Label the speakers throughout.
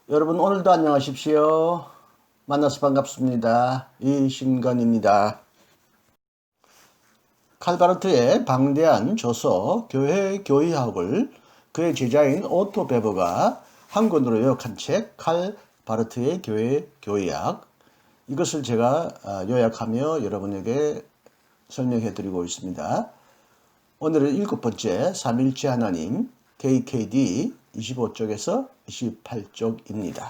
Speaker 1: 여러분 오늘도 안녕하십시오. 만나서 반갑습니다. 이신건입니다. 칼 바르트의 방대한 저서 교회 교의학을 그의 제자인 오토 베버가 한 권으로 요약한 책 칼 바르트의 교회 교의학, 이것을 제가 요약하며 여러분에게 설명해 드리고 있습니다. 오늘은 7번째 삼일체 하나님 KKD 25쪽에서 28쪽입니다.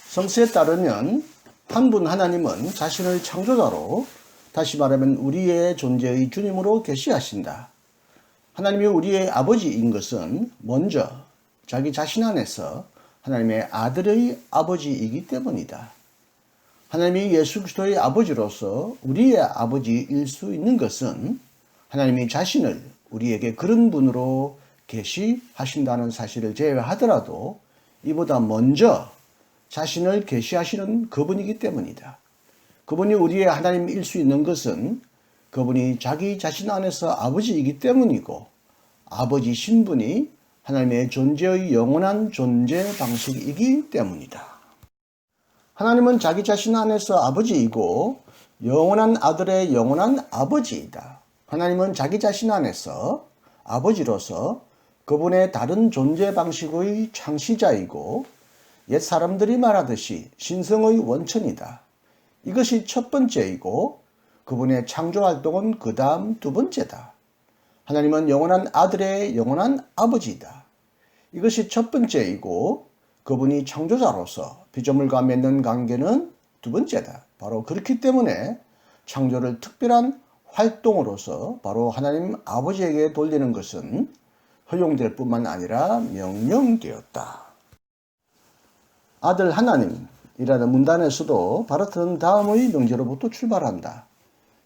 Speaker 1: 성서에 따르면 한 분 하나님은 자신을 창조자로, 다시 말하면 우리의 존재의 주님으로 계시하신다. 하나님이 우리의 아버지인 것은 먼저 자기 자신 안에서 하나님의 아들의 아버지이기 때문이다. 하나님이 예수 그리스도의 아버지로서 우리의 아버지일 수 있는 것은 하나님이 자신을 우리에게 그런 분으로 계시하신다는 사실을 제외하더라도 이보다 먼저 자신을 계시하시는 그분이기 때문이다. 그분이 우리의 하나님일 수 있는 것은 그분이 자기 자신 안에서 아버지이기 때문이고, 아버지 신분이 하나님의 존재의 영원한 존재 방식이기 때문이다. 하나님은 자기 자신 안에서 아버지이고 영원한 아들의 영원한 아버지이다. 하나님은 자기 자신 안에서 아버지로서 그분의 다른 존재 방식의 창시자이고 옛 사람들이 말하듯이 신성의 원천이다. 이것이 첫 번째이고 그분의 창조 활동은 그 다음 두 번째다. 하나님은 영원한 아들의 영원한 아버지이다. 이것이 첫 번째이고 그분이 창조자로서 피조물과 맺는 관계는 두 번째다. 바로 그렇기 때문에 창조를 특별한 활동으로서 바로 하나님 아버지에게 돌리는 것은 허용될 뿐만 아니라 명령되었다. 아들 하나님이라는 문단에서도 바르트는 다음의 명제로부터 출발한다.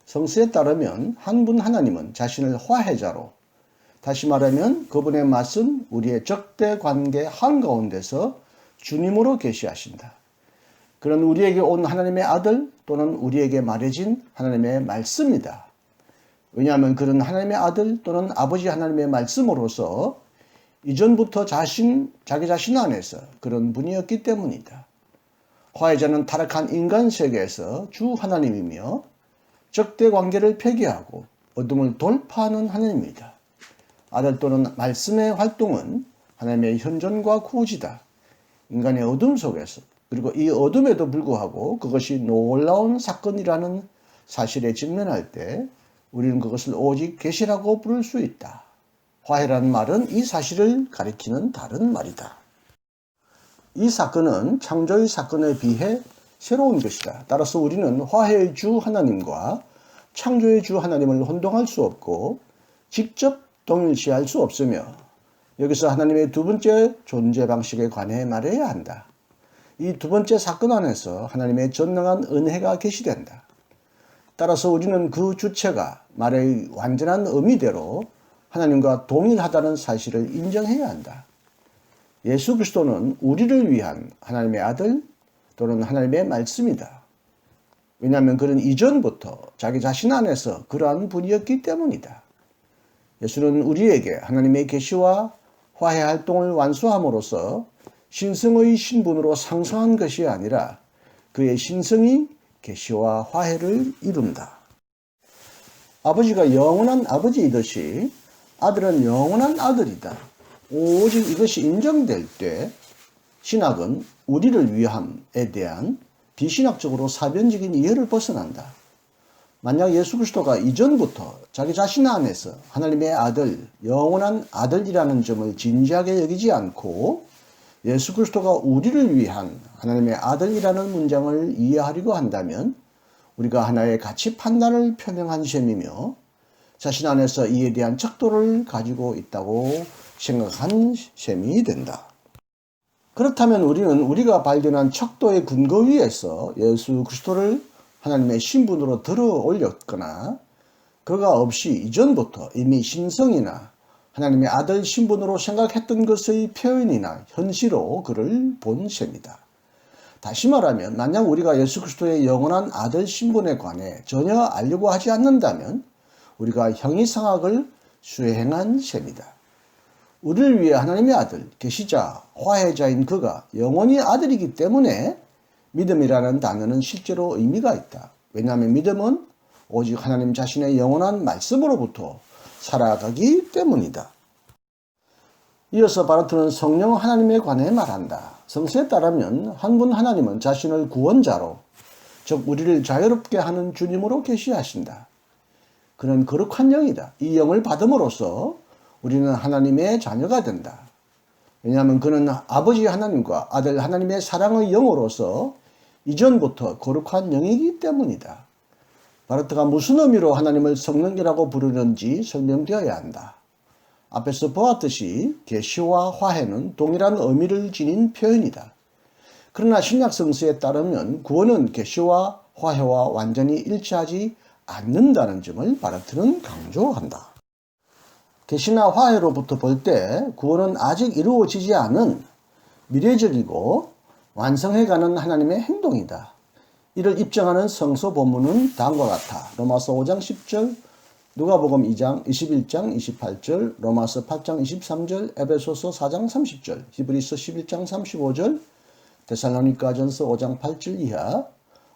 Speaker 1: 성서에 따르면 한 분 하나님은 자신을 화해자로, 다시 말하면 그분의 맛은 우리의 적대 관계 한가운데서 주님으로 계시하신다. 그런 우리에게 온 하나님의 아들 또는 우리에게 말해진 하나님의 말씀이다. 왜냐하면 그런 하나님의 아들 또는 아버지 하나님의 말씀으로서 이전부터 자기 자신 안에서 그런 분이었기 때문이다. 화해자는 타락한 인간 세계에서 주 하나님이며 적대 관계를 폐기하고 어둠을 돌파하는 하나님입니다. 아들 또는 말씀의 활동은 하나님의 현존과 구원이다. 인간의 어둠 속에서, 그리고 이 어둠에도 불구하고 그것이 놀라운 사건이라는 사실에 직면할 때 우리는 그것을 오직 계시라고 부를 수 있다. 화해라는 말은 이 사실을 가리키는 다른 말이다. 이 사건은 창조의 사건에 비해 새로운 것이다. 따라서 우리는 화해의 주 하나님과 창조의 주 하나님을 혼동할 수 없고 직접 동일시할 수 없으며, 여기서 하나님의 두 번째 존재 방식에 관해 말해야 한다. 이 두 번째 사건 안에서 하나님의 전능한 은혜가 계시된다. 따라서 우리는 그 주체가 말의 완전한 의미대로 하나님과 동일하다는 사실을 인정해야 한다. 예수 그리스도는 우리를 위한 하나님의 아들 또는 하나님의 말씀이다. 왜냐하면 그는 이전부터 자기 자신 안에서 그러한 분이었기 때문이다. 예수는 우리에게 하나님의 계시와 화해 활동을 완수함으로써 신성의 신분으로 상승한 것이 아니라 그의 신성이 계시와 화해를 이룬다. 아버지가 영원한 아버지이듯이 아들은 영원한 아들이다. 오직 이것이 인정될 때 신학은 우리를 위함에 대한 비신학적으로 사변적인 이해를 벗어난다. 만약 예수 그리스도가 이전부터 자기 자신 안에서 하나님의 아들, 영원한 아들이라는 점을 진지하게 여기지 않고 예수 그리스도가 우리를 위한 하나님의 아들이라는 문장을 이해하려고 한다면 우리가 하나의 가치 판단을 표명한 셈이며 자신 안에서 이에 대한 척도를 가지고 있다고 생각한 셈이 된다. 그렇다면 우리는 우리가 발견한 척도의 근거 위에서 예수 그리스도를 하나님의 신분으로 들어 올렸거나 그가 없이 이전부터 이미 신성이나 하나님의 아들 신분으로 생각했던 것의 표현이나 현시로 그를 본 셈이다. 다시 말하면 만약 우리가 예수 그리스도의 영원한 아들 신분에 관해 전혀 알려고 하지 않는다면 우리가 형이상학을 수행한 셈이다. 우리를 위해 하나님의 아들, 계시자, 화해자인 그가 영원히 아들이기 때문에 믿음이라는 단어는 실제로 의미가 있다. 왜냐하면 믿음은 오직 하나님 자신의 영원한 말씀으로부터 살아가기 때문이다. 이어서 바르트는 성령 하나님에 관해 말한다. 성서에 따르면 한 분 하나님은 자신을 구원자로, 즉 우리를 자유롭게 하는 주님으로 계시하신다. 그는 거룩한 영이다. 이 영을 받음으로써 우리는 하나님의 자녀가 된다. 왜냐하면 그는 아버지 하나님과 아들 하나님의 사랑의 영으로서 이전부터 거룩한 영이기 때문이다. 바르트가 무슨 의미로 하나님을 성령이라고 부르는지 설명되어야 한다. 앞에서 보았듯이 계시와 화해는 동일한 의미를 지닌 표현이다. 그러나 신약 성서에 따르면 구원은 계시와 화해와 완전히 일치하지 않는다는 점을 바르트는 강조한다. 계시나 화해로부터 볼 때 구원은 아직 이루어지지 않은 미래적이고 완성해가는 하나님의 행동이다. 이를 입증하는 성서 본문은 다음과 같아. 로마서 5장 10절, 누가복음 2장 21장 28절, 로마서 8장 23절, 에베소서 4장 30절, 히브리서 11장 35절, 데살로니가전서 5장 8절 이하,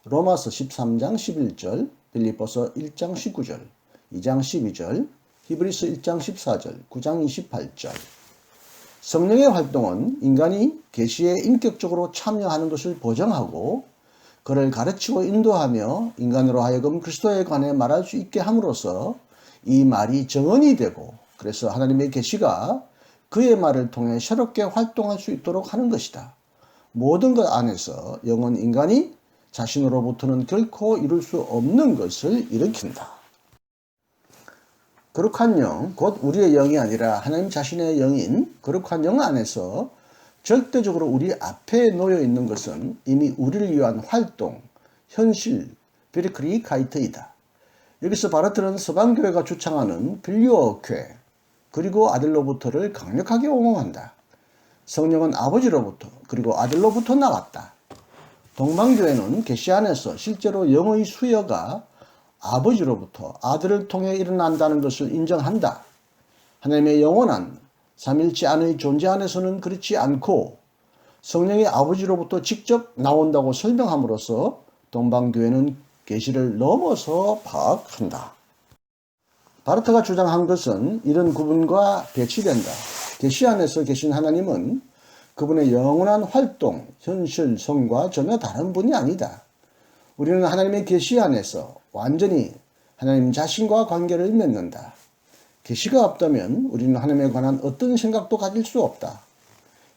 Speaker 1: 로마서 13장 11절, 빌립보서 1장 19절, 2장 12절, 히브리서 1장 14절, 9장 28절. 성령의 활동은 인간이 계시에 인격적으로 참여하는 것을 보장하고 그를 가르치고 인도하며 인간으로 하여금 그리스도에 관해 말할 수 있게 함으로써 이 말이 정언이 되고 그래서 하나님의 계시가 그의 말을 통해 새롭게 활동할 수 있도록 하는 것이다. 모든 것 안에서 영은 인간이 자신으로부터는 결코 이룰 수 없는 것을 일으킨다. 거룩한 영, 곧 우리의 영이 아니라 하나님 자신의 영인 거룩한 영 안에서 절대적으로 우리 앞에 놓여 있는 것은 이미 우리를 위한 활동, 현실, 비르크리카이트이다. 여기서 바르트는 서방교회가 주창하는 필요교회, 그리고 아들로부터를 강력하게 옹호한다. 성령은 아버지로부터 그리고 아들로부터 나왔다. 동방교회는 계시 안에서 실제로 영의 수여가 아버지로부터 아들을 통해 일어난다는 것을 인정한다. 하나님의 영원한 삼일체 안의 존재 안에서는 그렇지 않고 성령의 아버지로부터 직접 나온다고 설명함으로써 동방교회는 계시를 넘어서 파악한다. 바르트가 주장한 것은 이런 구분과 배치된다. 계시 안에서 계신 하나님은 그분의 영원한 활동, 현실, 성과 전혀 다른 분이 아니다. 우리는 하나님의 계시 안에서 완전히 하나님 자신과 관계를 맺는다. 계시가 없다면 우리는 하나님에 관한 어떤 생각도 가질 수 없다.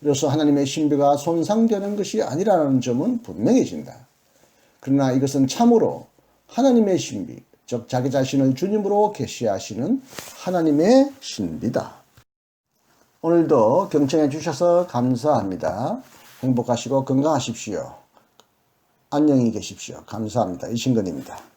Speaker 1: 이로써 하나님의 신비가 손상되는 것이 아니라는 점은 분명해진다. 그러나 이것은 참으로 하나님의 신비, 즉 자기 자신을 주님으로 계시하시는 하나님의 신비다. 오늘도 경청해 주셔서 감사합니다. 행복하시고 건강하십시오. 안녕히 계십시오. 감사합니다. 이신근입니다.